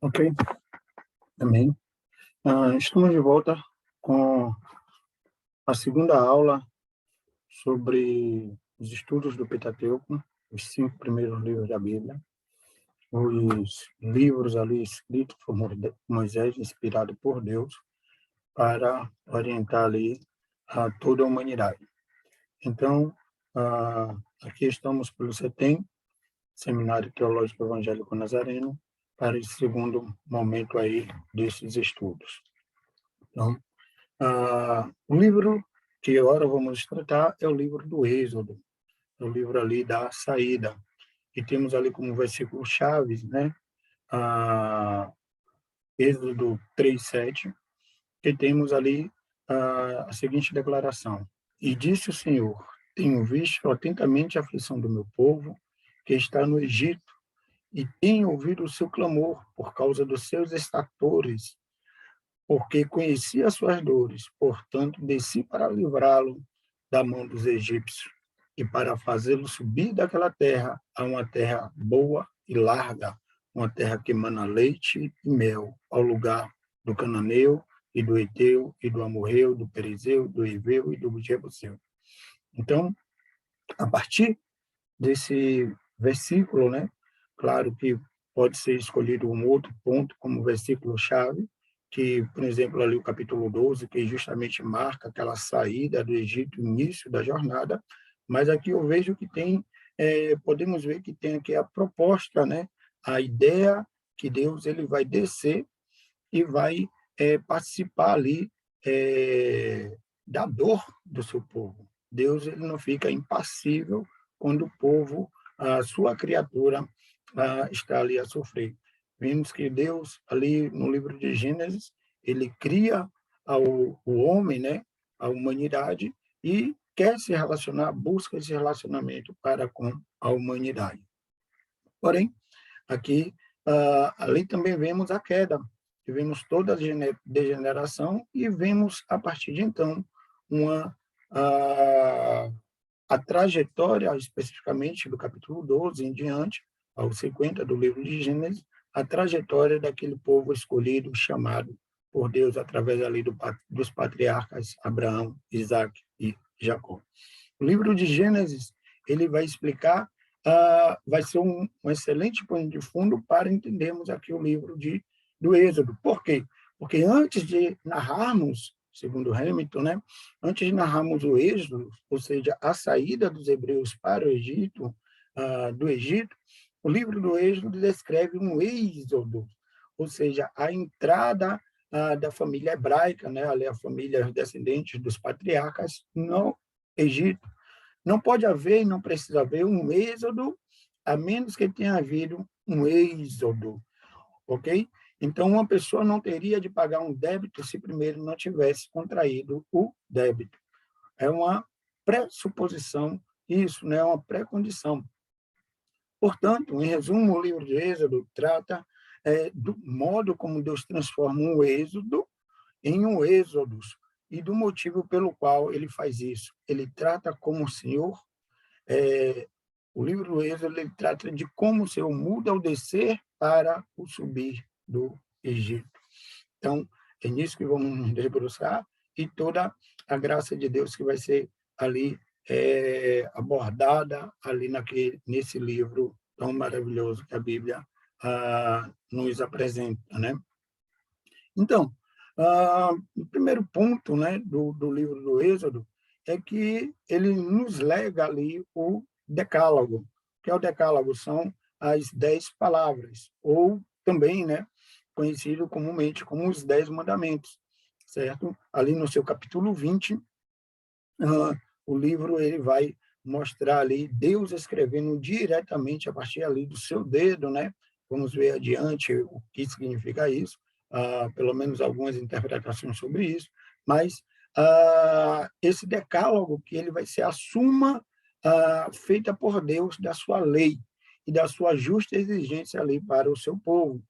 Ok, também. Estamos de volta com a segunda aula sobre os estudos do Pentateuco, os 5 primeiros livros da Bíblia, os livros ali escritos por Moisés, inspirado por Deus, para orientar ali a toda a humanidade. Então, aqui estamos pelo CETEM, Seminário Teológico Evangélico Nazareno, para esse segundo momento aí desses estudos. Então, o livro que agora vamos tratar é o livro do Êxodo, é o livro ali da saída. E temos ali como versículo chaves, né? Êxodo 3:7, que temos ali a seguinte declaração: E disse o Senhor: Tenho visto atentamente a aflição do meu povo, que está no Egito, e tenho ouvido o seu clamor por causa dos seus extratores, porque conheci as suas dores, portanto, desci para livrá-lo da mão dos egípcios e para fazê-lo subir daquela terra a uma terra boa e larga, uma terra que emana leite e mel, ao lugar do cananeu e do heteu e do amorreu, do perizeu, do hiveu e do jebuseu. Então, a partir desse versículo, né, claro que pode ser escolhido um outro ponto como versículo-chave, que, por exemplo, ali o capítulo 12, que justamente marca aquela saída do Egito, início da jornada, mas aqui eu vejo que tem, podemos ver que tem aqui a proposta, né, a ideia que Deus ele vai descer e vai participar ali da dor do seu povo. Deus ele não fica impassível quando o povo, a sua criatura, está ali a sofrer. Vemos que Deus, ali no livro de Gênesis, ele cria o homem, né, a humanidade, e quer se relacionar, busca esse relacionamento para com a humanidade. Porém, aqui, ali também vemos a queda, vemos toda a degeneração e vemos, a partir de então, uma, a, a trajetória, especificamente do capítulo 12 em diante, aos 50 do livro de Gênesis, a trajetória daquele povo escolhido, chamado por Deus através ali dos patriarcas Abraão, Isaac e Jacó. O livro de Gênesis, ele vai explicar, vai ser um excelente pano de fundo para entendermos aqui o livro do Êxodo. Por quê? Porque antes de narrarmos, segundo Hamilton, né, antes de narrarmos o Êxodo, ou seja, a saída dos hebreus para o Egito, do Egito, o livro do Êxodo descreve um êxodo, ou seja, a entrada da família hebraica, né, ali a família descendente dos patriarcas no Egito. Não pode haver e não precisa haver um êxodo, a menos que tenha havido um êxodo, ok? Então, uma pessoa não teria de pagar um débito se primeiro não tivesse contraído o débito. É uma pressuposição, isso, né? É uma pré-condição. Portanto, em resumo, o livro de Êxodo trata do modo como Deus transforma um êxodo em um êxodos, e do motivo pelo qual ele faz isso. Ele trata como o Senhor, o livro do Êxodo, ele trata de como o Senhor muda ao descer para o subir do Egito. Então, é nisso que vamos nos debruçar, e toda a graça de Deus que vai ser ali abordada ali nesse livro tão maravilhoso que a Bíblia nos apresenta, né? Então, o primeiro ponto, né, do livro do Êxodo é que ele nos lega ali o decálogo. Que é o decálogo? São as 10 palavras, ou também, né, conhecido comumente como os 10 mandamentos, certo? Ali no seu capítulo 20, o livro ele vai mostrar ali Deus escrevendo diretamente a partir ali do seu dedo, né? Vamos ver adiante o que significa isso, pelo menos algumas interpretações sobre isso, mas esse decálogo que ele vai ser a suma feita por Deus da sua lei e da sua justa exigência ali para o seu povo.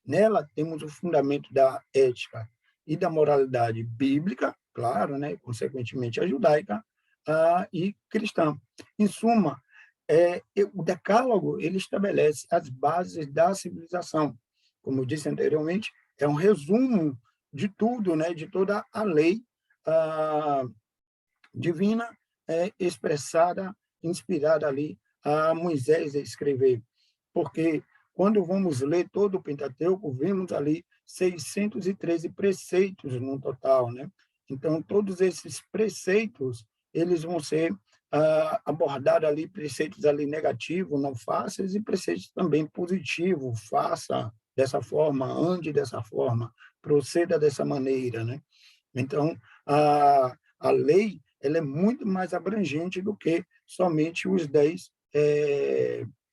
Nela temos o fundamento da ética e da moralidade bíblica, claro, né, consequentemente a judaica, e cristã. Em suma, o decálogo ele estabelece as bases da civilização. como eu disse anteriormente, é um resumo de tudo, né, de toda a lei ah, divina expressada, inspirada ali a Moisés a escrever. Porque quando vamos ler todo o Pentateuco, vemos ali 613 preceitos no total, né? Então, todos esses preceitos, eles vão ser abordados ali, preceitos ali negativos, não fáceis, e preceitos também positivos, faça dessa forma, ande dessa forma, proceda dessa maneira, né? Então, a lei ela é muito mais abrangente do que somente os 10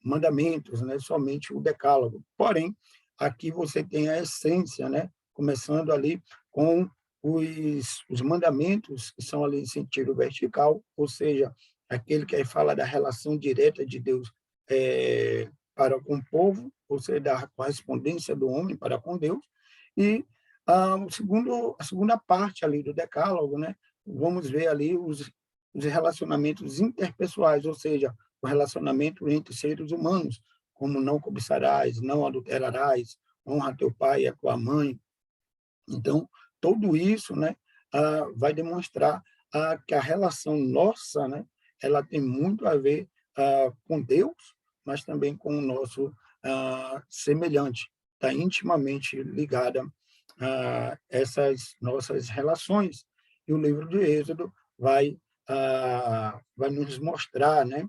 mandamentos, né? Somente o decálogo. Porém, aqui você tem a essência, né? Começando ali com os mandamentos, que são ali em sentido vertical, ou seja, aquele que fala da relação direta de Deus para com o povo, ou seja, da correspondência do homem para com Deus, e a segunda parte ali do decálogo, né? Vamos ver ali os relacionamentos interpessoais, ou seja, o relacionamento entre seres humanos, como não cobiçarás, não adulterarás, honra teu pai e a tua mãe. Então, tudo isso, né, vai demonstrar que a relação nossa, né, ela tem muito a ver com Deus, mas também com o nosso semelhante. Está intimamente ligada a essas nossas relações. E o livro de Êxodo vai nos mostrar, né?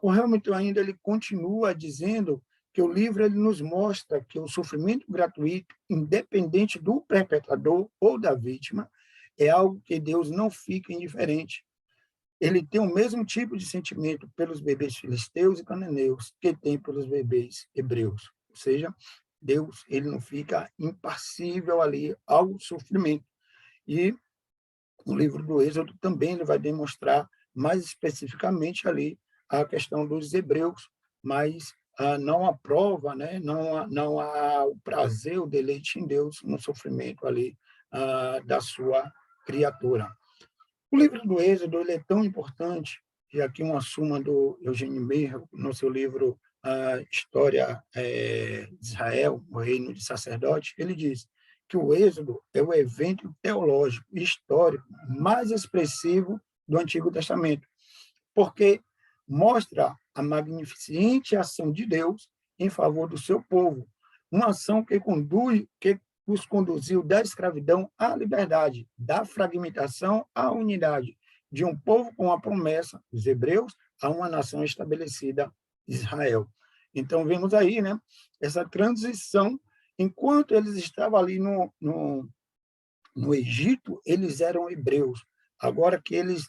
O Hamilton ainda ele continua dizendo que o livro ele nos mostra que o sofrimento gratuito, independente do perpetrador ou da vítima, é algo que Deus não fica indiferente. Ele tem o mesmo tipo de sentimento pelos bebês filisteus e cananeus que tem pelos bebês hebreus. Ou seja, Deus ele não fica impassível ali ao sofrimento. E o livro do Êxodo também ele vai demonstrar mais especificamente ali a questão dos hebreus, mas não há prova, né? Não há o prazer, o deleite em Deus no sofrimento ali da sua criatura. O livro do Êxodo ele é tão importante, e aqui uma suma do Eugênio Meyer, no seu livro História de Israel, o Reino de Sacerdote, ele diz que o Êxodo é o evento teológico e histórico mais expressivo do Antigo Testamento, porque mostra a magnificente ação de Deus em favor do seu povo, uma ação que os conduziu da escravidão à liberdade, da fragmentação à unidade, de um povo com a promessa, os hebreus, a uma nação estabelecida, Israel. Então, vemos aí, né, essa transição, enquanto eles estavam ali no Egito, eles eram hebreus. Agora que eles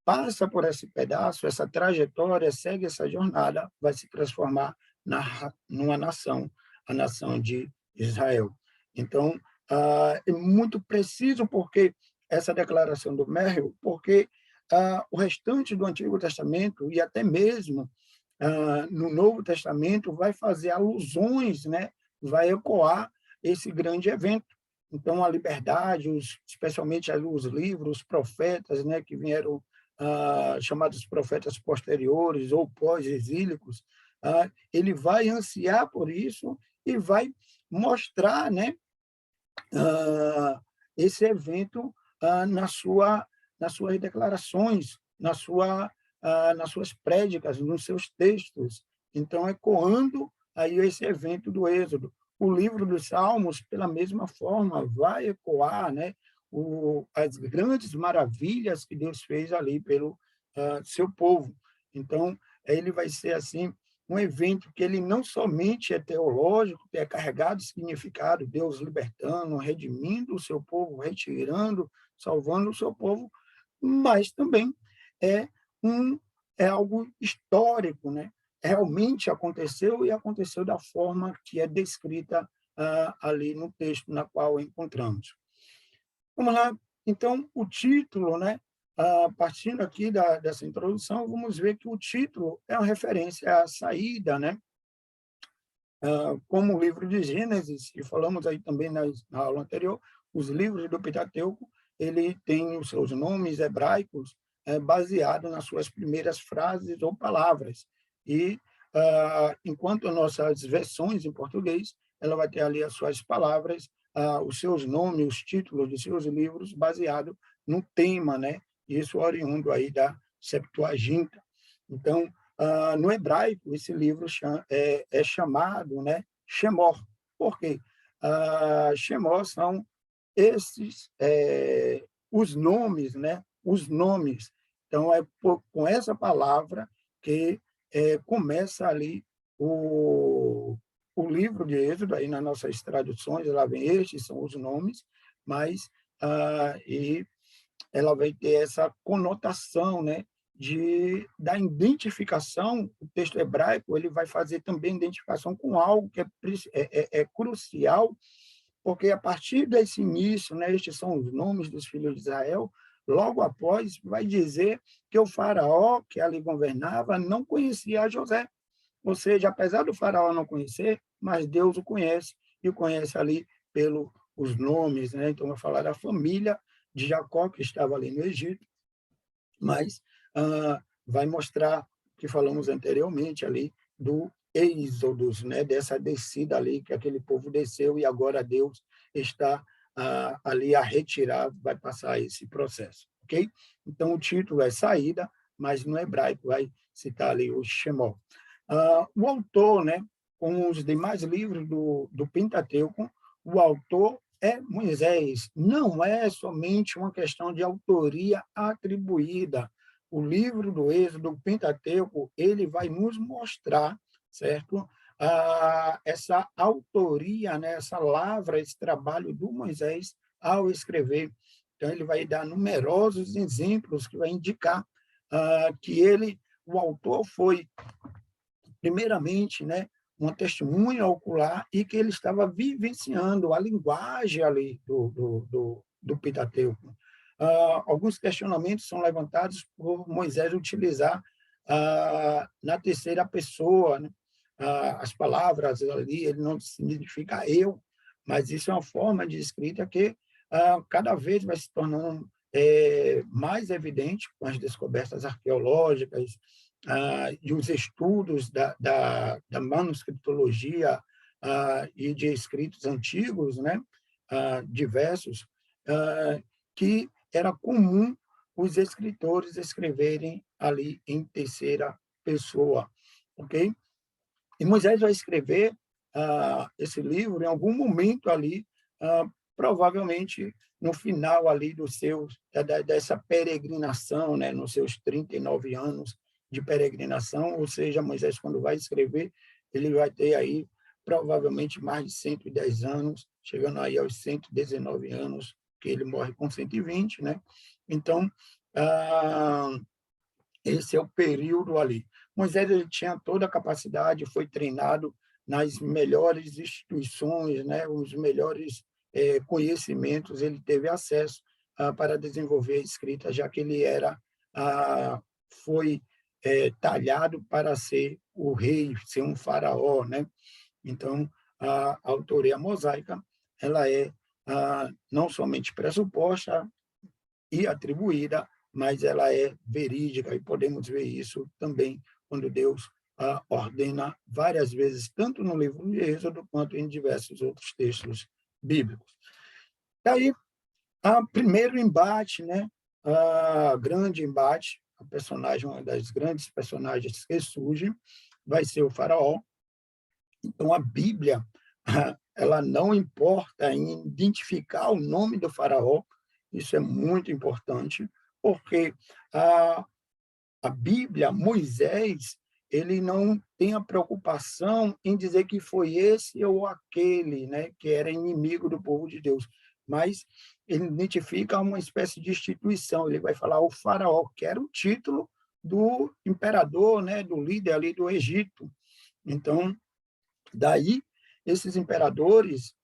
passam por esse pedaço, essa trajetória, segue essa jornada, vai se transformar numa nação, a nação de Israel. Então, é muito preciso porque essa declaração do Merrill, porque o restante do Antigo Testamento e até mesmo no Novo Testamento vai fazer alusões, né? Vai ecoar esse grande evento. Então, a liberdade, especialmente os livros, os profetas, né, que vieram chamados profetas posteriores ou pós-exílicos, ele vai ansiar por isso e vai mostrar, né, esse evento nas suas declarações, nas suas prédicas, nos seus textos. Então, ecoando aí esse evento do Êxodo. O livro dos Salmos, pela mesma forma, vai ecoar, né, as grandes maravilhas que Deus fez ali pelo seu povo. Então, ele vai ser assim um evento que ele não somente é teológico, que é carregado de significado, Deus libertando, redimindo o seu povo, retirando, salvando o seu povo, mas também é um é algo histórico, né? Realmente aconteceu e aconteceu da forma que é descrita ali no texto na qual encontramos. Vamos lá. Então, o título, né? Partindo aqui dessa introdução, vamos ver que o título é uma referência à saída, né? Como o livro de Gênesis, e falamos aí também na aula anterior, os livros do Pentateuco, ele tem os seus nomes hebraicos baseados nas suas primeiras frases ou palavras. E, enquanto nossas versões em português, ela vai ter ali as suas palavras, os seus nomes, os títulos de seus livros, baseado no tema, né? Isso oriundo aí da Septuaginta. Então, no hebraico, esse livro é chamado, né, Shemor. Por quê? Shemor são esses, os nomes, né? Os nomes. Então, com essa palavra que começa ali o livro de Êxodo, aí nas nossas traduções, lá vem estes são os nomes, mas e ela vai ter essa conotação, né, da identificação. O texto hebraico ele vai fazer também identificação com algo que é crucial, porque a partir desse início, né, estes são os nomes dos filhos de Israel, logo após vai dizer que o faraó que ali governava não conhecia José. Ou seja, apesar do faraó não conhecer, mas Deus o conhece, e o conhece ali pelos os nomes, né? Então, vai falar da família de Jacó, que estava ali no Egito, mas vai mostrar, que falamos anteriormente ali, do êxodos, né? Dessa descida ali, que aquele povo desceu, e agora Deus está ali a retirar, vai passar esse processo, ok? Então, o título é Saída, mas no hebraico vai citar ali o Shemó. O autor, né, com os demais livros do Pentateuco, o autor é Moisés. Não é somente uma questão de autoria atribuída. O livro do Êxodo, do Pentateuco, ele vai nos mostrar, certo? Essa autoria, né, essa lavra, esse trabalho do Moisés ao escrever. Então, ele vai dar numerosos exemplos que vai indicar que o autor foi primeiramente, né, uma testemunha ocular e que ele estava vivenciando a linguagem ali do Pentateuco. Alguns questionamentos são levantados por Moisés utilizar na terceira pessoa, né, as palavras ali, ele não significa eu, mas isso é uma forma de escrita que cada vez vai se tornando mais evidente com as descobertas arqueológicas, e os estudos da manuscritologia e de escritos antigos, né, diversos, que era comum os escritores escreverem ali em terceira pessoa, ok? E Moisés vai escrever esse livro em algum momento ali, provavelmente no final ali dessa peregrinação, né, nos seus 39 anos de peregrinação, ou seja, Moisés, quando vai escrever, ele vai ter aí provavelmente mais de 110 anos, chegando aí aos 119 anos, que ele morre com 120, né? Então, esse é o período ali. Moisés ele tinha toda a capacidade, foi treinado nas melhores instituições, né, os melhores conhecimentos, ele teve acesso para desenvolver a escrita, já que ele foi talhado para ser o rei, ser um faraó, né? Então, a autoria mosaica, ela é não somente pressuposta e atribuída, mas ela é verídica, e podemos ver isso também quando Deus ordena várias vezes, tanto no livro de Êxodo, quanto em diversos outros textos bíblicos. Daí, primeiro embate, né? Grande embate, a personagem, uma das grandes personagens que surge, vai ser o faraó. Então, a Bíblia, ela não importa em identificar o nome do faraó, isso é muito importante, porque a Bíblia, Moisés, ele não tem a preocupação em dizer que foi esse ou aquele, né, que era inimigo do povo de Deus, mas ele identifica uma espécie de instituição, ele vai falar o faraó, que era o título do imperador, né, do líder ali do Egito. Então, daí, esses imperadores,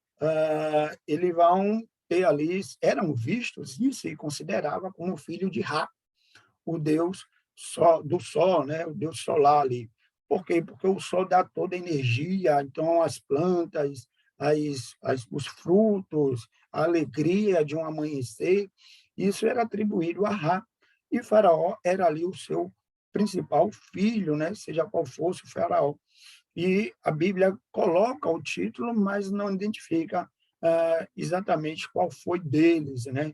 eles vão ter ali, eram vistos e se considerava como filho de Ra, o deus do sol, né? O deus solar ali. Por quê? Porque o sol dá toda a energia, então as plantas, os frutos, a alegria de um amanhecer, isso era atribuído a Ra. E Faraó era ali o seu principal filho, né? Seja qual fosse o faraó. e a Bíblia coloca o título, mas não identifica exatamente qual foi deles, né?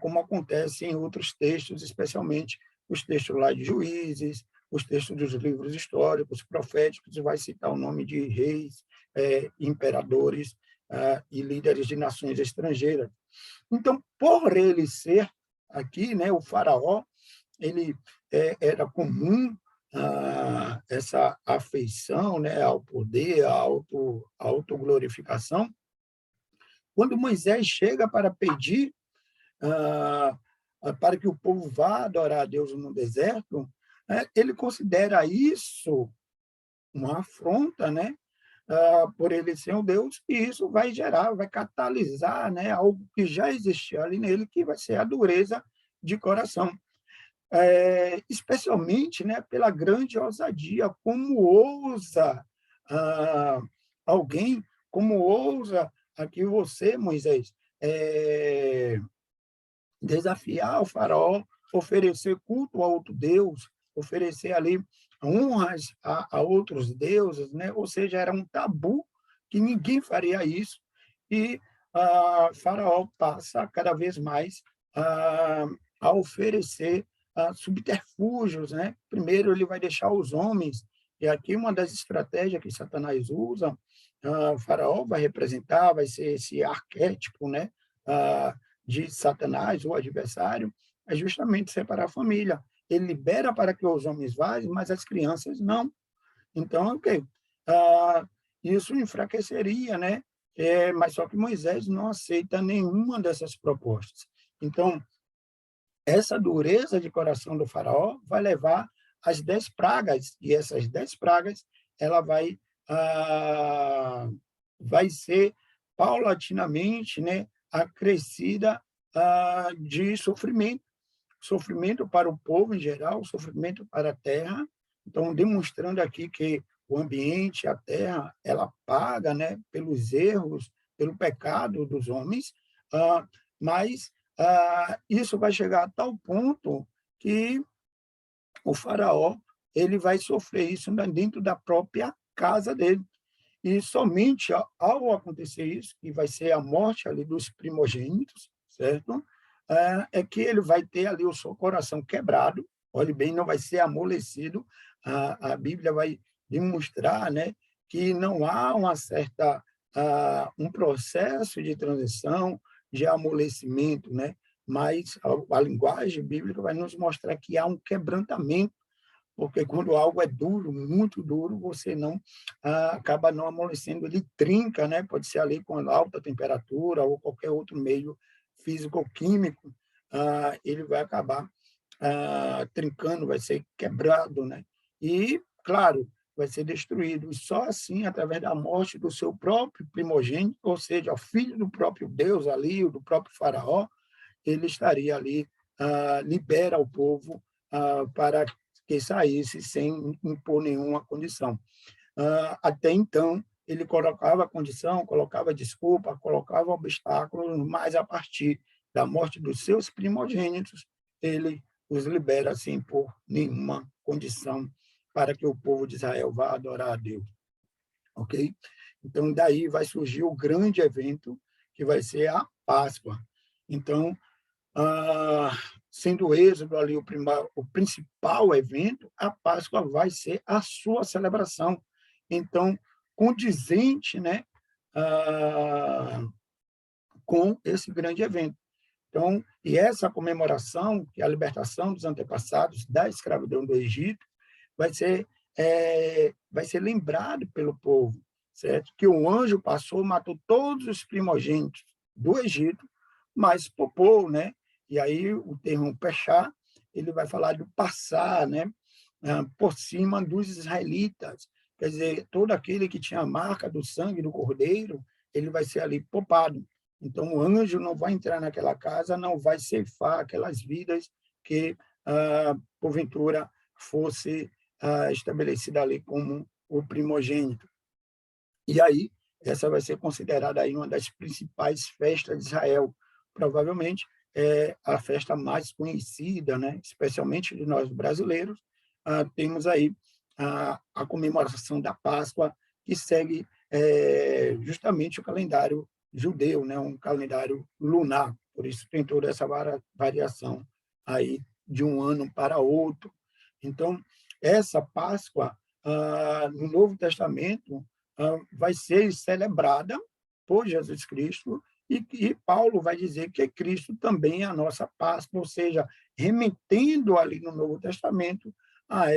Como acontece em outros textos, especialmente os textos lá de Juízes, os textos dos livros históricos, proféticos, vai citar o nome de reis, imperadores e líderes de nações estrangeiras. Então, por ele ser aqui, né, o faraó, ele era comum essa afeição, né, ao poder, à autoglorificação. Quando Moisés chega para pedir para que o povo vá adorar a Deus no deserto, ele considera isso uma afronta, né, por ele ser um Deus, e isso vai gerar, vai catalisar, né, algo que já existia ali nele, que vai ser a dureza de coração. Especialmente, né, pela grande ousadia, como ousa ah, alguém, como ousa aqui você, Moisés, desafiar o faraó, oferecer culto a outro Deus, oferecer ali honras a outros deuses, né? Ou seja, era um tabu que ninguém faria isso, e Faraó passa cada vez mais a, a oferecer subterfúgios, né? Primeiro ele vai deixar os homens, e aqui uma das estratégias que Satanás usa, o Faraó vai representar, vai ser esse arquétipo, né? De Satanás, o adversário, é justamente separar a família. Ele libera para que os homens vá, mas as crianças não. Então, ok. Isso enfraqueceria, né? Mas só que Moisés não aceita nenhuma dessas propostas. Então, essa dureza de coração do faraó vai levar às 10 pragas, e essas 10 pragas, ela vai ser paulatinamente, né, acrescida de sofrimento, sofrimento para o povo em geral, sofrimento para a terra. Então, demonstrando aqui que o ambiente, a terra, ela paga, né, pelos erros, pelo pecado dos homens, mas isso vai chegar a tal ponto que o faraó ele vai sofrer isso dentro da própria casa dele. E somente ao acontecer isso, que vai ser a morte ali dos primogênitos, certo? Que ele vai ter ali o seu coração quebrado, olhe bem, não vai ser amolecido. A Bíblia vai demonstrar, né, que não há um processo de transição, de amolecimento, né? Mas a linguagem bíblica vai nos mostrar que há um quebrantamento, porque quando algo é duro, muito duro, você não acaba não amolecendo, ele trinca, né? Pode ser ali com alta temperatura ou qualquer outro meio físico-químico, ele vai acabar trincando, vai ser quebrado, né? E, claro, vai ser destruído. E só assim, através da morte do seu próprio primogênito, ou seja, o filho do próprio Deus ali, do próprio faraó, ele estaria ali, libera o povo para que saísse sem impor nenhuma condição. Até então, ele colocava condição, colocava desculpa, colocava obstáculos, mas a partir da morte dos seus primogênitos, ele os libera sem impor nenhuma condição para que o povo de Israel vá adorar a Deus, ok? Então, daí vai surgir o grande evento, que vai ser a Páscoa. Então, sendo o Êxodo ali o principal evento, a Páscoa vai ser a sua celebração. Então, condizente, né, com esse grande evento. Então, e essa comemoração, que é a libertação dos antepassados da escravidão do Egito, vai ser lembrado pelo povo, certo? Que o anjo passou, matou todos os primogênitos do Egito, mas popou, né? E aí o termo pechá, ele vai falar do passar, né? Por cima dos israelitas. Quer dizer, todo aquele que tinha a marca do sangue do cordeiro, ele vai ser ali poupado. Então, o anjo não vai entrar naquela casa, não vai ceifar aquelas vidas que, porventura, fosse estabelecida ali como o primogênito. E aí, essa vai ser considerada aí uma das principais festas de Israel. Provavelmente é a festa mais conhecida, né? Especialmente de nós brasileiros, temos aí a comemoração da Páscoa, que segue justamente o calendário judeu, né? Um calendário lunar, por isso tem toda essa variação aí de um ano para outro. Então, essa Páscoa, no Novo Testamento, vai ser celebrada por Jesus Cristo, e Paulo vai dizer que Cristo também é a nossa Páscoa, ou seja, remetendo ali no Novo Testamento a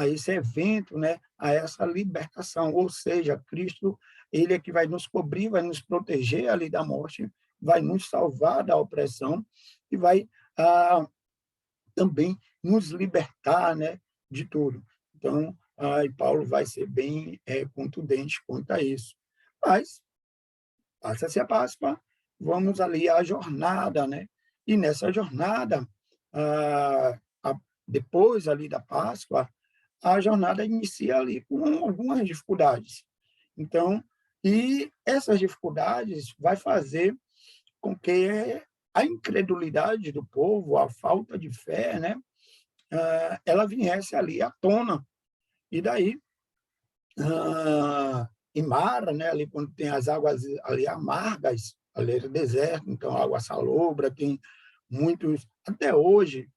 esse evento, né, a essa libertação, ou seja, Cristo, ele é que vai nos cobrir, vai nos proteger ali da morte, vai nos salvar da opressão e vai também nos libertar, né, de tudo. Então, e Paulo vai ser bem contundente quanto a isso. Mas passa-se a Páscoa, vamos ali à jornada, né? E nessa jornada, depois ali da Páscoa, a jornada inicia ali com algumas dificuldades. Então, e essas dificuldades vai fazer com que a incredulidade do povo, a falta de fé, né, ela viesse ali à tona. E daí, em Mara, né, ali quando tem as águas ali amargas, ali era deserto, então água salobra, tem muitos, até hoje,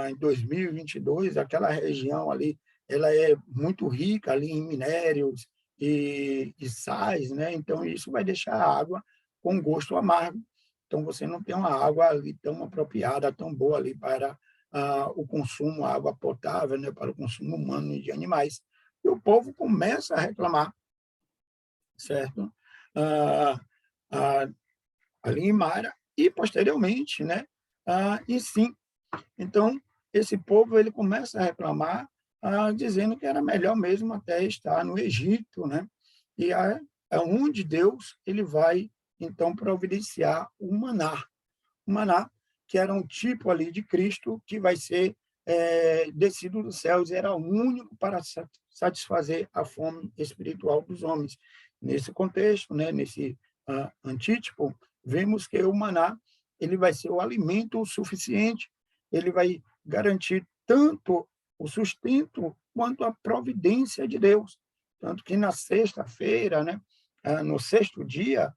em 2022, aquela região ali, ela é muito rica ali em minérios e sais, né? Então isso vai deixar a água com gosto amargo. Então você não tem uma água ali tão apropriada, tão boa ali para o consumo, a água potável, né, para o consumo humano e de animais. E o povo começa a reclamar, certo? Ah, ah, ali em Mara e posteriormente, né? E sim, então esse povo ele começa a reclamar, dizendo que era melhor mesmo até estar no Egito, né? E é onde Deus ele vai então providenciar o maná que era um tipo ali de Cristo que vai ser descido dos céus, era único para satisfazer a fome espiritual dos homens. Nesse contexto, né, nesse antítipo, vemos que o maná ele vai ser o alimento suficiente, ele vai garantir tanto o sustento quanto a providência de Deus. Tanto que na sexta-feira, né, no sexto dia,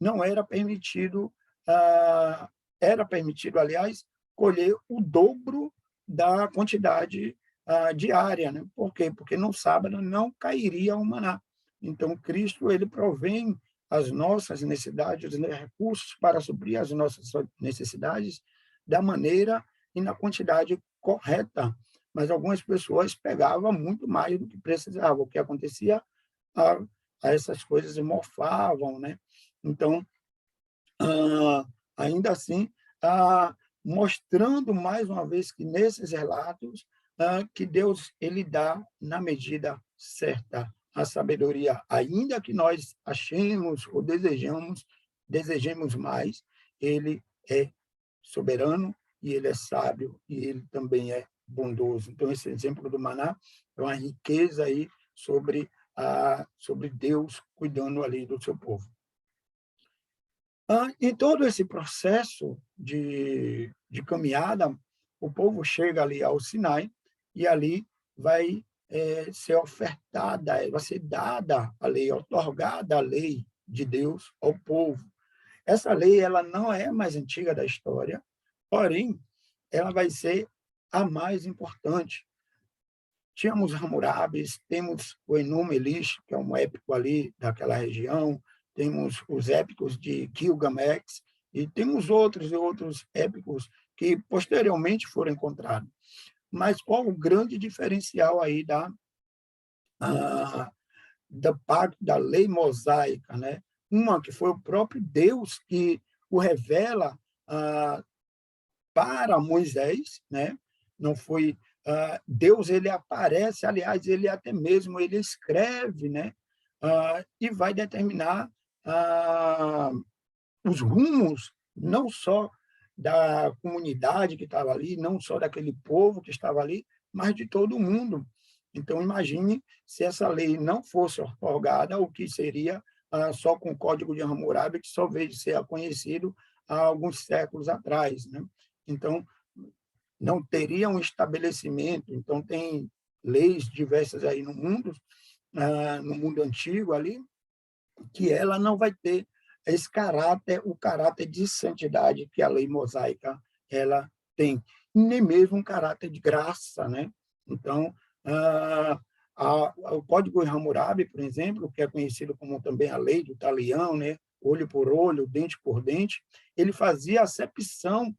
não era permitido, ah, era permitido, aliás, colher o dobro da quantidade diária, né? Por quê? Porque no sábado não cairia o maná. Então, Cristo ele provém as nossas necessidades, os recursos para suprir as nossas necessidades da maneira e na quantidade correta. Mas algumas pessoas pegavam muito mais do que precisavam. O que acontecia? A, a essas coisas morfavam, né? Então, ainda assim, mostrando mais uma vez que nesses relatos, que Deus ele dá na medida certa a sabedoria, ainda que nós achemos ou desejemos mais, ele é soberano e ele é sábio e ele também é bondoso. Então esse exemplo do maná é uma riqueza aí sobre Deus cuidando ali do seu povo. Em todo esse processo de caminhada, o povo chega ali ao Sinai e ali vai ser ofertada, vai ser dada a lei, otorgada a lei de Deus ao povo. Essa lei ela não é a mais antiga da história, porém, ela vai ser a mais importante. Tínhamos Hammurabis, temos o Enuma Elish, que é um épico ali daquela região, temos os épicos de Gilgamesh, e temos outros épicos que posteriormente foram encontrados. Mas qual o grande diferencial aí ah, da parte da lei mosaica, né? Uma que foi o próprio Deus que o revela para Moisés, né? Não foi Deus, ele aparece, aliás, ele até mesmo ele escreve, né? E vai determinar os rumos não só da comunidade que estava ali, não só daquele povo que estava ali, mas de todo mundo. Então, imagine se essa lei não fosse otorgada, o que seria só com o Código de Hammurabi, que só veio ser conhecido há alguns séculos atrás, né? Então, não teria um estabelecimento. Então, tem leis diversas aí no mundo antigo ali, que ela não vai ter esse caráter, o caráter de santidade que a lei mosaica ela tem, nem mesmo um caráter de graça, né? Então, ah, o Código Hammurabi, por exemplo, que é conhecido como também a lei do talião, né? Olho por olho, dente por dente, ele fazia acepção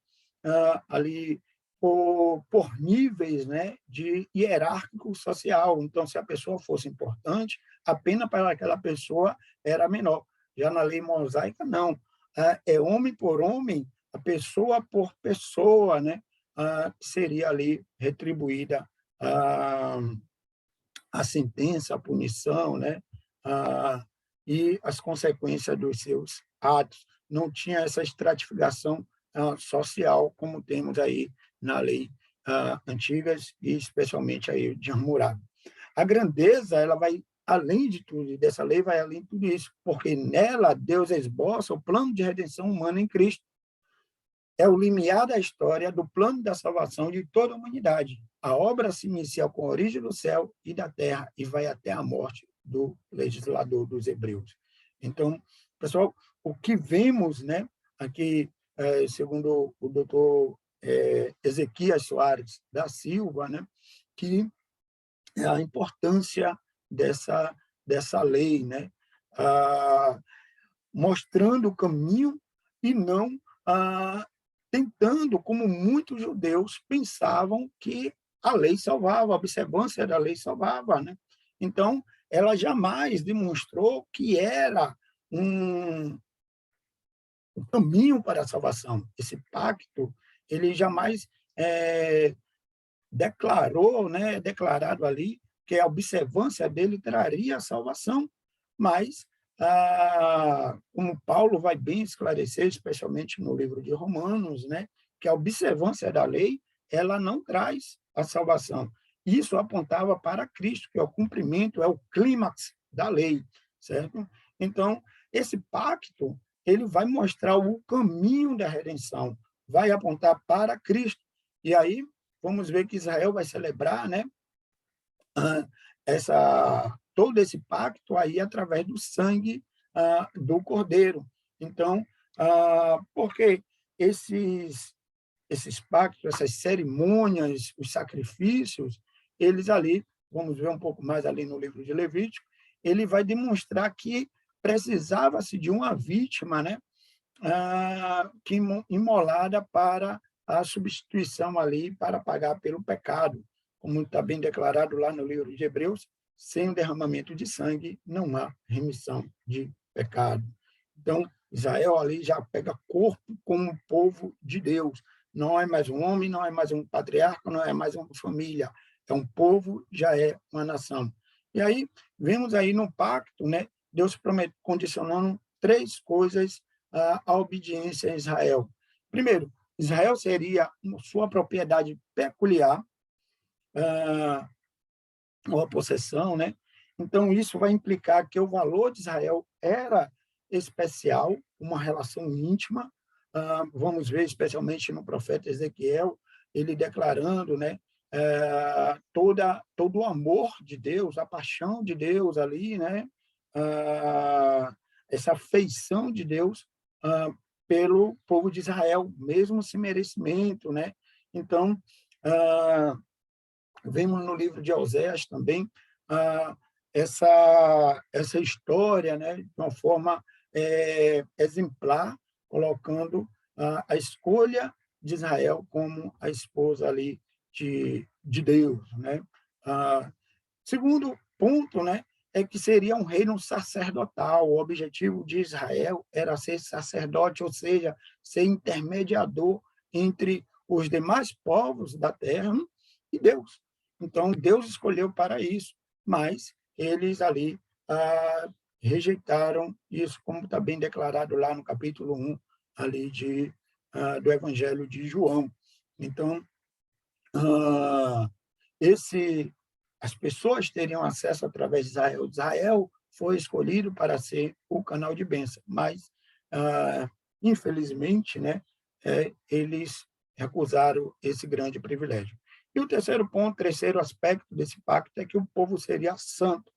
ali por níveis, né, de hierárquico social. Então, se a pessoa fosse importante, a pena para aquela pessoa era menor. Já na lei mosaica, não. É homem por homem, a pessoa por pessoa, né? Seria ali retribuída a, a sentença, a punição, né? E as consequências dos seus atos. Não tinha essa estratificação social como temos aí na lei antigas e especialmente aí de Hammurabi. A grandeza, ela vai além de tudo, e dessa lei vai além de tudo isso, porque nela Deus esboça o plano de redenção humana em Cristo. É o limiar da história do plano da salvação de toda a humanidade. A obra se inicia com a origem do céu e da terra e vai até a morte do legislador dos hebreus. Então, pessoal, o que vemos, né, aqui, segundo o doutor Ezequias Soares da Silva, né, que é a importância dessa lei, né, mostrando o caminho e não tentando, como muitos judeus pensavam que a lei salvava, a observância da lei salvava, né? Então, ela jamais demonstrou que era um, um caminho para a salvação. Esse pacto, ele jamais declarou, né, declarado ali que a observância dele traria a salvação, mas como Paulo vai bem esclarecer, especialmente no livro de Romanos, né, que a observância da lei ela não traz a salvação. Isso apontava para Cristo, que é o cumprimento, é o clímax da lei, certo? Então, esse pacto ele vai mostrar o caminho da redenção, vai apontar para Cristo. E aí vamos ver que Israel vai celebrar, né, todo esse pacto aí através do sangue do Cordeiro. Então, porque esses pactos, essas cerimônias, os sacrifícios, eles ali, vamos ver um pouco mais ali no livro de Levítico, ele vai demonstrar que precisava-se de uma vítima, né, que imolada para a substituição ali, para pagar pelo pecado. Como está bem declarado lá no livro de Hebreus, sem o derramamento de sangue não há remissão de pecado. Então, Israel ali já pega corpo como povo de Deus. Não é mais um homem, não é mais um patriarca, não é mais uma família. É um povo, já é uma nação. E aí, vemos aí no pacto, né, Deus condicionando três coisas à obediência a Israel. Primeiro, Israel seria sua propriedade peculiar, ou a possessão, né? Então, isso vai implicar que o valor de Israel era especial, uma relação íntima. Vamos ver, especialmente no profeta Ezequiel, ele declarando, né, todo o amor de Deus, a paixão de Deus ali, né, essa afeição de Deus pelo povo de Israel, mesmo sem merecimento, né? Então, vemos no livro de Oséias também essa história, né, de uma forma exemplar, colocando a escolha de Israel como a esposa ali de Deus, né? Segundo ponto, né, é que seria um reino sacerdotal. O objetivo de Israel era ser sacerdote, ou seja, ser intermediador entre os demais povos da terra e Deus. Então, Deus escolheu para isso, mas eles ali rejeitaram isso, como está bem declarado lá no capítulo 1 ali do Evangelho de João. Então, esse as pessoas teriam acesso através de Israel. Israel foi escolhido para ser o canal de bênção, mas, infelizmente, né, eles recusaram esse grande privilégio. E o terceiro aspecto desse pacto é que o povo seria santo,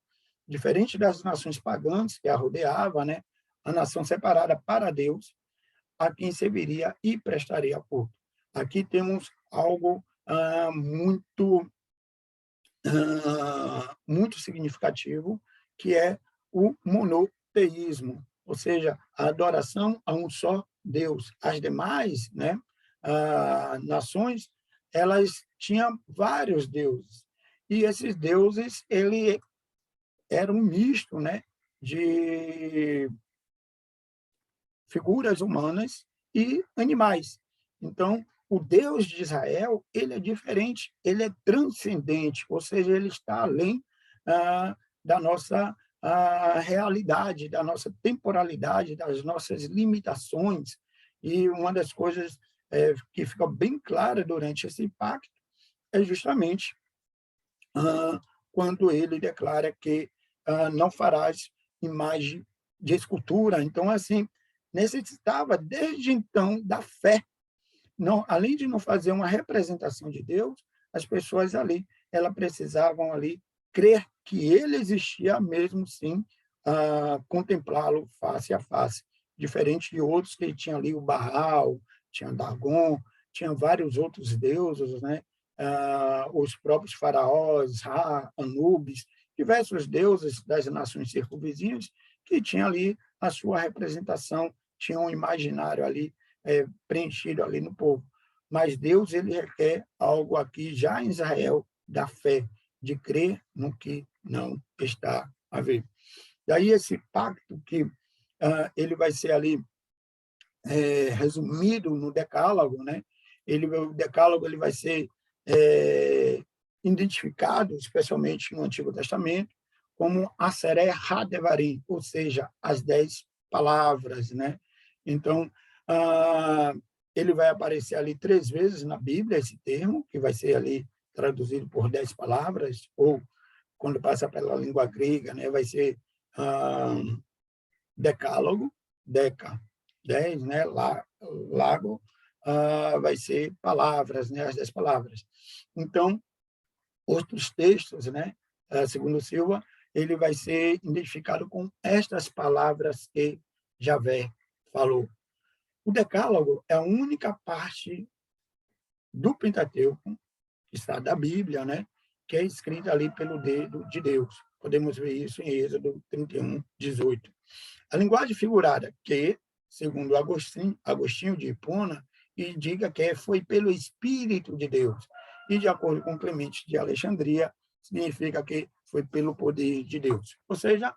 diferente das nações pagãs que a rodeava, né? A nação separada para Deus, a quem serviria e prestaria culto. Aqui temos algo muito significativo, que é o monoteísmo, ou seja, a adoração a um só Deus. As demais, né, nações, elas tinham vários deuses, e esses deuses ele era um misto, né, de figuras humanas e animais. Então, o Deus de Israel, ele é diferente, ele é transcendente, ou seja, ele está além da nossa realidade, da nossa temporalidade, das nossas limitações. E uma das coisas que fica bem clara durante esse pacto é justamente ah, quando ele declara que não farás imagem de escultura. Então, assim, necessitava desde então da fé. Não, além de não fazer uma representação de Deus, as pessoas ali, elas precisavam ali crer que ele existia mesmo sim, contemplá-lo face a face, diferente de outros que tinham ali o Baal, tinha Dagon, tinha vários outros deuses, né? Os próprios faraós, Ra, Anubis, diversos deuses das nações circunvizinhas que tinham ali a sua representação, tinham um imaginário ali preenchido ali no povo. Mas Deus ele requer algo aqui já em Israel da fé, de crer no que não está a ver. Daí esse pacto que ele vai ser ali resumido no Decálogo, né? O Decálogo ele vai ser identificado, especialmente no Antigo Testamento, como Aseret HaDevarim, ou seja, as 10 palavras, né? Então, ele vai aparecer ali 3 vezes na Bíblia, esse termo, que vai ser ali traduzido por 10 palavras, ou quando passa pela língua grega, né, vai ser decálogo, deca, 10, né, lago, vai ser palavras, né, as 10 palavras. Então, outros textos, né, segundo Silva, ele vai ser identificado com estas palavras que Javé falou. O Decálogo é a única parte do Pentateuco, que está da Bíblia, né, que é escrita ali pelo dedo de Deus. Podemos ver isso em Êxodo 31, 18. A linguagem figurada, que, segundo Agostinho de Hipona, indica que foi pelo Espírito de Deus. E, de acordo com Clemente de Alexandria, significa que foi pelo poder de Deus. Ou seja,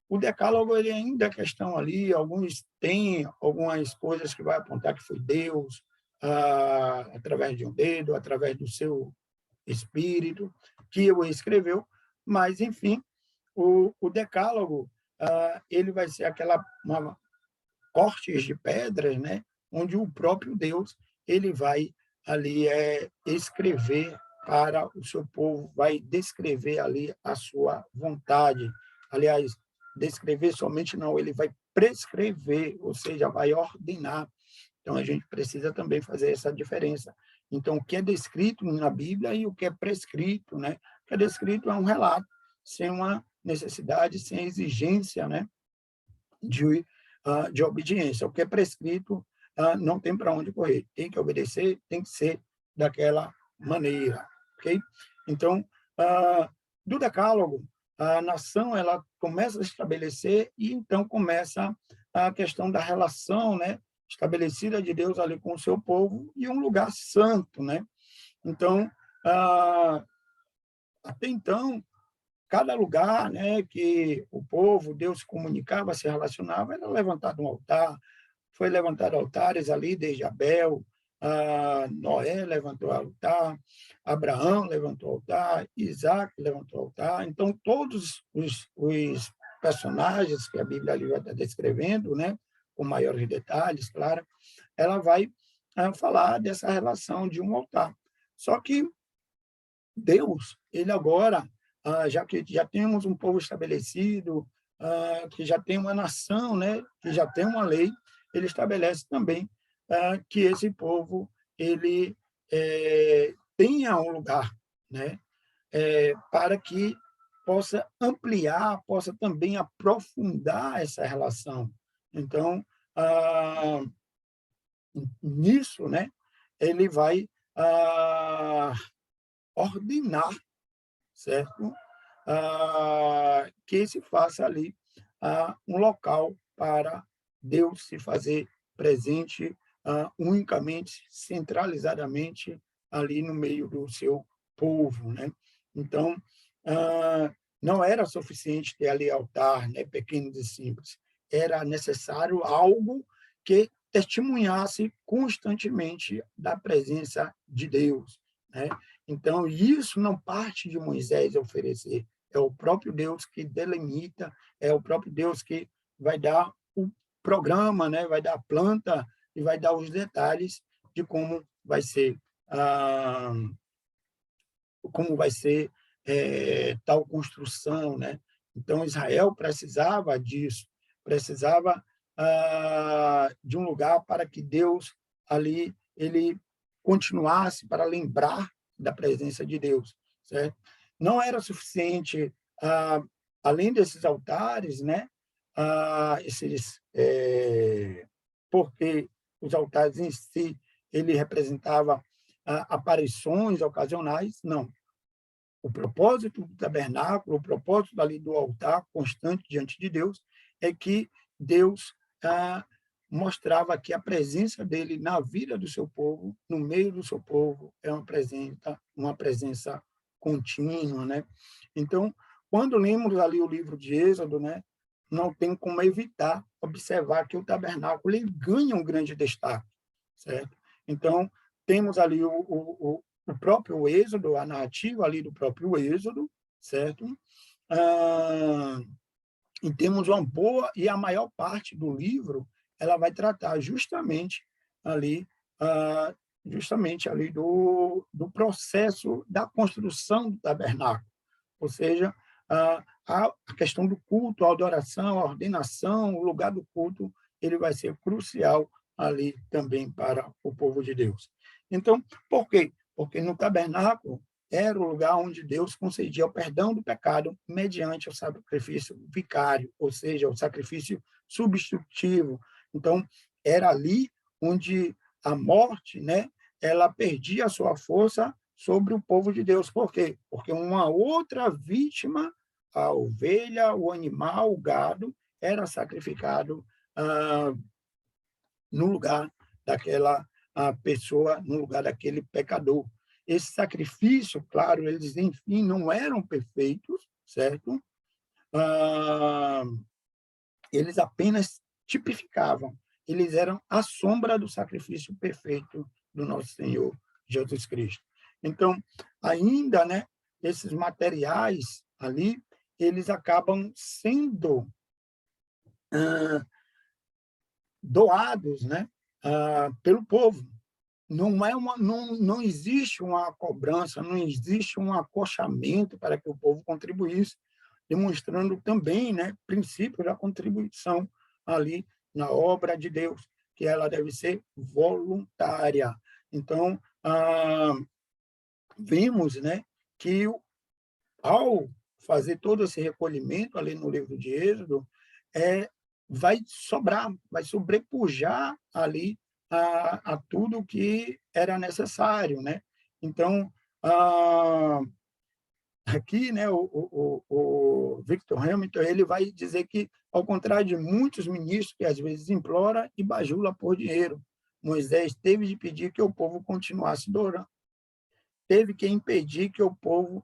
o decálogo ele ainda é questão ali, alguns têm algumas coisas que vai apontar que foi Deus, através de um dedo, através do seu espírito, que o escreveu, mas, enfim, o decálogo ele vai ser cortes de pedras, né, onde o próprio Deus ele vai ali escrever para o seu povo, vai descrever ali a sua vontade. Aliás, descrever somente não, ele vai prescrever, ou seja, vai ordenar. Então, a gente precisa também fazer essa diferença. Então, o que é descrito na Bíblia e o que é prescrito, né? O que é descrito é um relato, sem uma necessidade, sem exigência, né? de obediência. O que é prescrito não tem para onde correr. Tem que obedecer, tem que ser daquela maneira. Ok? Então, do decálogo, a nação ela começa a estabelecer e então começa a questão da relação, né, estabelecida de Deus ali com o seu povo e um lugar santo, né? Então, até então, cada lugar, né, que o povo, Deus se comunicava, se relacionava, era levantado um altar, foi levantado altares ali desde Abel, Noé levantou altar, Abraão levantou altar, Isaac levantou altar. Então, todos os personagens que a Bíblia ali vai estar descrevendo, né, com maiores detalhes, claro, ela vai falar dessa relação de um altar. Só que Deus, ele agora, já que já temos um povo estabelecido, que já tem uma nação, né, que já tem uma lei, ele estabelece também que esse povo ele tenha um lugar, né, para que possa ampliar, possa também aprofundar essa relação. Então, ah, nisso, né, ele vai ordenar, certo? Que se faça ali um local para Deus se fazer presente unicamente, centralizadamente ali no meio do seu povo, né? Então, não era suficiente ter ali altar, né, pequenos e simples. Era necessário algo que testemunhasse constantemente da presença de Deus, né? Então, isso não parte de Moisés oferecer, é o próprio Deus que delimita, é o próprio Deus que vai dar o programa, né? Vai dar a planta e vai dar os detalhes de ah, como vai ser tal construção, né? Então, Israel precisava disso, precisava de um lugar para que Deus ali ele continuasse para lembrar da presença de Deus, certo? Não era suficiente, além desses altares, né? Porque os altares em si ele representava aparições ocasionais, não. O propósito do tabernáculo, o propósito ali do altar constante diante de Deus, é que Deus mostrava que a presença dele na vida do seu povo, no meio do seu povo, é uma presença contínua, né? Então, quando lemos ali o livro de Êxodo, né, não tem como evitar observar que o tabernáculo ele ganha um grande destaque, certo? Então, temos ali o próprio Êxodo, a narrativa ali do próprio Êxodo, certo? Ah, e temos uma boa, e a maior parte do livro, ela vai tratar ali, ah, justamente ali do processo da construção do tabernáculo. Ou seja, a questão do culto, a adoração, a ordenação, o lugar do culto, ele vai ser crucial ali também para o povo de Deus. Então, por quê? Porque no tabernáculo era o lugar onde Deus concedia o perdão do pecado mediante o sacrifício vicário, ou seja, o sacrifício substitutivo. Então, era ali onde a morte, né, ela perdia a sua força sobre o povo de Deus. Por quê? Porque uma outra vítima, a ovelha, o animal, o gado, era sacrificado no lugar daquela pessoa, no lugar daquele pecador. Esse sacrifício, claro, eles, enfim, não eram perfeitos, certo? Ah, eles apenas tipificavam, eles eram a sombra do sacrifício perfeito do nosso Senhor Jesus Cristo. Então, ainda, né, esses materiais ali, eles acabam sendo doados, né, pelo povo. Não existe uma cobrança, não existe um acochamento para que o povo contribuísse, demonstrando também, né, princípios da contribuição ali na obra de Deus, que ela deve ser voluntária. Então, vimos, né, que ao fazer todo esse recolhimento ali no livro de Êxodo, vai sobrar, vai sobrepujar ali a tudo que era necessário, né? Então, aqui, né, o Victor Hamilton, ele vai dizer que, ao contrário de muitos ministros que às vezes implora e bajula por dinheiro, Moisés teve de pedir que o povo continuasse doando, teve que impedir que o povo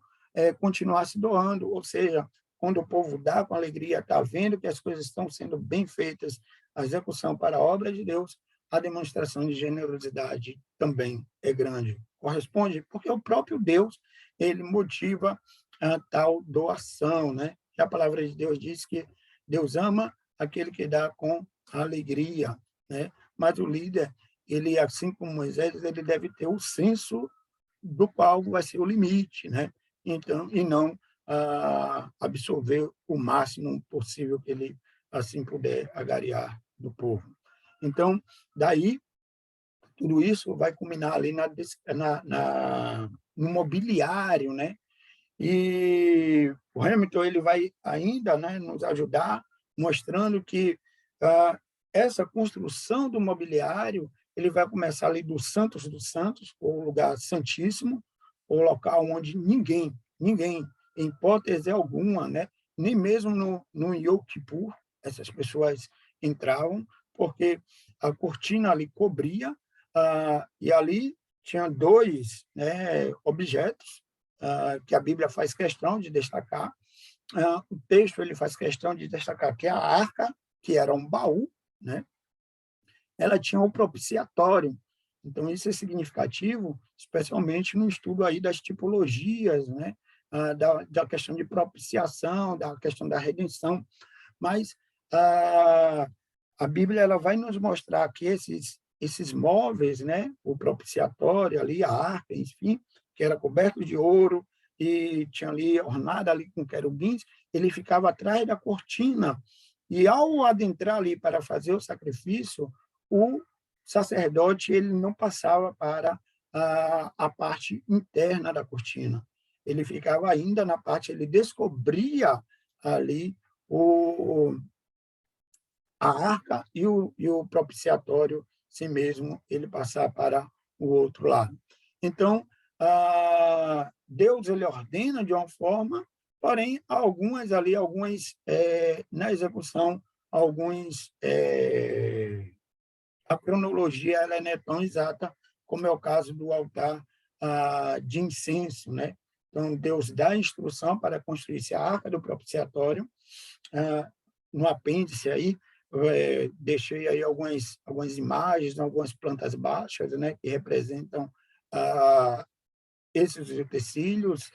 continuasse doando, ou seja, quando o povo dá com alegria, está vendo que as coisas estão sendo bem feitas, a execução para a obra de Deus, a demonstração de generosidade também é grande. Corresponde? Porque o próprio Deus, ele motiva a tal doação, né? E a palavra de Deus diz que Deus ama aquele que dá com alegria, né? Mas o líder, ele, assim como Moisés, ele deve ter o senso do qual vai ser o limite, né? Então, e não absorver o máximo possível que ele assim puder agariar do povo. Então, daí tudo isso vai culminar ali no mobiliário, né? E o Hamilton ele vai ainda, né, nos ajudar, mostrando que essa construção do mobiliário ele vai começar ali dos Santos, o lugar santíssimo, o local onde ninguém, em hipótese alguma, né, nem mesmo no Yom Kippur, essas pessoas entravam, porque a cortina ali cobria, e ali tinha dois, né, objetos que a Bíblia faz questão de destacar. O texto ele faz questão de destacar que a arca, que era um baú, né, ela tinha o propiciatório. Então, isso é significativo, especialmente no estudo aí das tipologias, né, da questão de propiciação, da questão da redenção. Mas a Bíblia ela vai nos mostrar que esses móveis, né, o propiciatório ali, a arca, enfim, que era coberto de ouro e tinha ali ornada ali com querubins, ele ficava atrás da cortina. E ao adentrar ali para fazer o sacrifício, o sacerdote ele não passava para a parte interna da cortina. Ele ficava ainda na parte, ele descobria ali o, a arca e o propiciatório, sem mesmo ele passar para o outro lado. Então, Deus ele ordena de uma forma, porém, algumas, na execução, a cronologia ela não é tão exata como é o caso do altar de incenso, né? Então, Deus dá a instrução para construir-se a arca do propiciatório. No apêndice aí, deixei aí algumas imagens, algumas plantas baixas, né, que representam esses utensílios,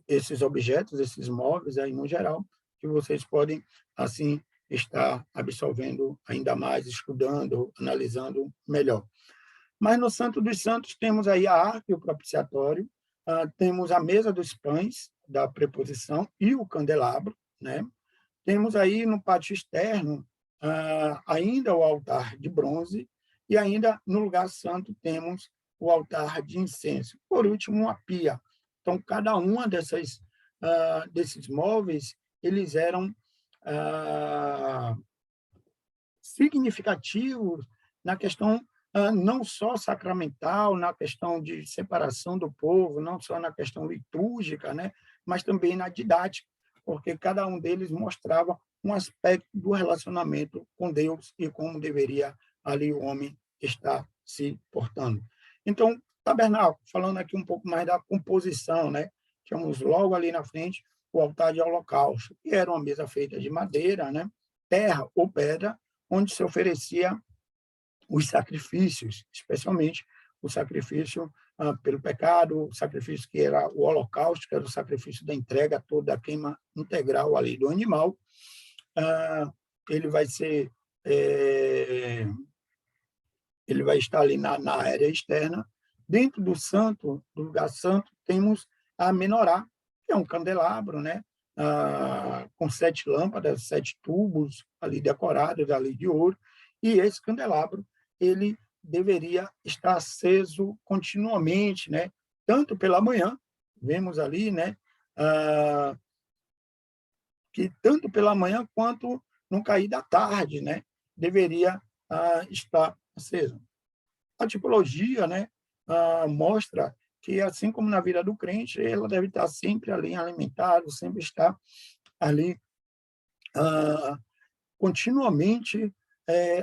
esses objetos, esses móveis aí no geral, que vocês podem, assim, estar absorvendo ainda mais, estudando, analisando melhor. Mas no Santo dos Santos temos aí a arca e o propiciatório, temos a mesa dos pães da preposição e o candelabro, né? Temos aí no pátio externo ainda o altar de bronze e ainda no lugar santo temos o altar de incenso. Por último, uma pia. Então, cada uma desses móveis, eles eram significativos na questão não só sacramental, na questão de separação do povo, não só na questão litúrgica, né, mas também na didática, porque cada um deles mostrava um aspecto do relacionamento com Deus e como deveria ali o homem estar se portando. Então, tabernáculo, falando aqui um pouco mais da composição, né, tínhamos logo ali na frente o altar de holocausto, que era uma mesa feita de madeira, né, terra ou pedra, onde se oferecia os sacrifícios, especialmente o sacrifício pelo pecado, o sacrifício que era o holocausto, que era o sacrifício da entrega toda, a queima integral ali do animal. Ele vai ser ele vai estar ali na área externa. Dentro do santo, do lugar santo, temos a menorá, que é um candelabro, né? Com 7 lâmpadas, 7 tubos ali decorados ali de ouro, e esse candelabro ele deveria estar aceso continuamente, né? Tanto pela manhã, vemos ali, né? Que tanto pela manhã quanto no cair da tarde, né? Deveria estar aceso. A tipologia, né? Mostra que, assim como na vida do crente, ela deve estar sempre ali alimentada, sempre estar ali continuamente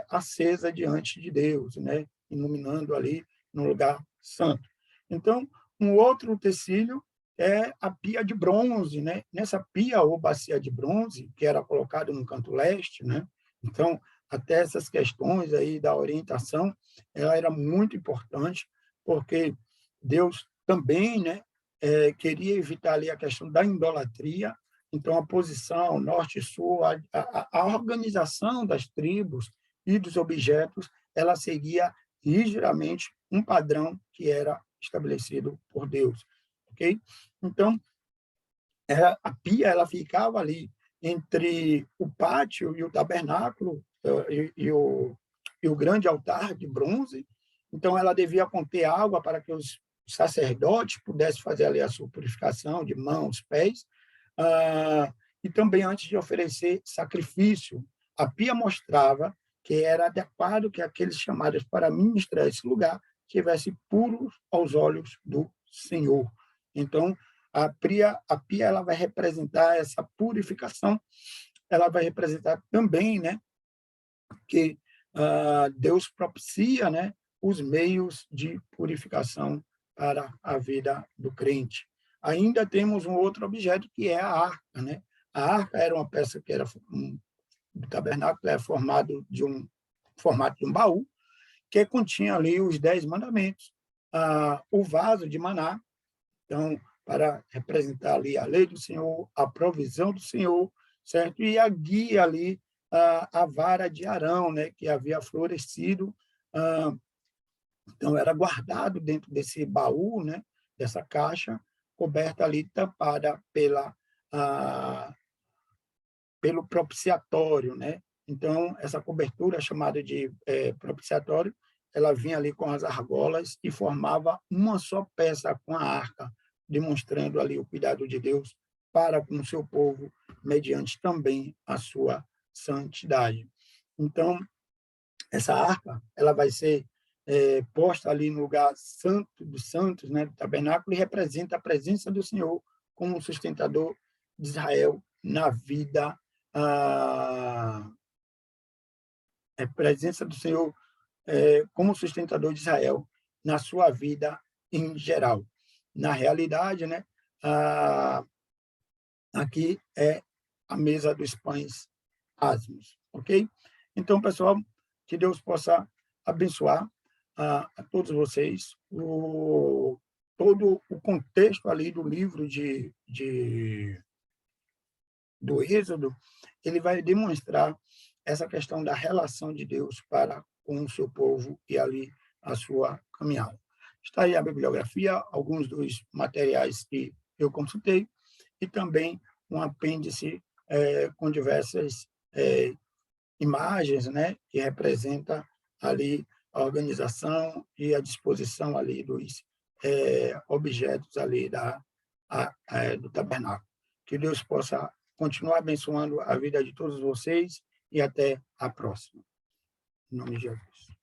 acesa diante de Deus, né? Iluminando ali no lugar santo. Então, um outro utensílio é a pia de bronze, né? Nessa pia ou bacia de bronze, que era colocada no canto leste, né? Então, até essas questões aí da orientação, ela era muito importante, porque Deus também, né, queria evitar ali a questão da idolatria. Então, a posição norte e sul, a organização das tribos e dos objetos, ela seguia rigidamente um padrão que era estabelecido por Deus, ok? Então, a pia ela ficava ali entre o pátio e o tabernáculo e o grande altar de bronze. Então, ela devia conter água para que os sacerdotes pudessem fazer ali a sua purificação de mãos, pés, e também antes de oferecer sacrifício. A pia mostrava que era adequado que aqueles chamados para ministrar esse lugar estivessem puros aos olhos do Senhor. Então, a pia ela vai representar essa purificação, ela vai representar também, né, que Deus propicia, né, os meios de purificação para a vida do crente. Ainda temos um outro objeto que é a arca, né? A arca era uma peça que era do tabernáculo, é formado de um formato de um baú, que continha ali os 10 mandamentos, o vaso de maná, então, para representar ali a lei do Senhor, a provisão do Senhor, certo? E a guia ali, a vara de Arão, né, que havia florescido. Então, era guardado dentro desse baú, né, dessa caixa, coberta ali, tampada pelo propiciatório, né? Então, essa cobertura chamada de propiciatório, ela vinha ali com as argolas e formava uma só peça com a arca, demonstrando ali o cuidado de Deus para com o seu povo, mediante também a sua santidade. Então, essa arca, ela vai ser posta ali no lugar santo dos santos, né, do tabernáculo, e representa a presença do Senhor como sustentador de Israel na vida, a presença do Senhor como sustentador de Israel na sua vida em geral. Na realidade, né, aqui é a mesa dos pães asmos, ok? Então, pessoal, que Deus possa abençoar a todos vocês. Todo o contexto ali do livro do Êxodo, ele vai demonstrar essa questão da relação de Deus para com o seu povo e ali a sua caminhada. Está aí a bibliografia, alguns dos materiais que eu consultei, e também um apêndice com diversas imagens, né, que representa ali a organização e a disposição ali dos objetos ali do tabernáculo. Que Deus possa continuar abençoando a vida de todos vocês e até a próxima. Em nome de Jesus.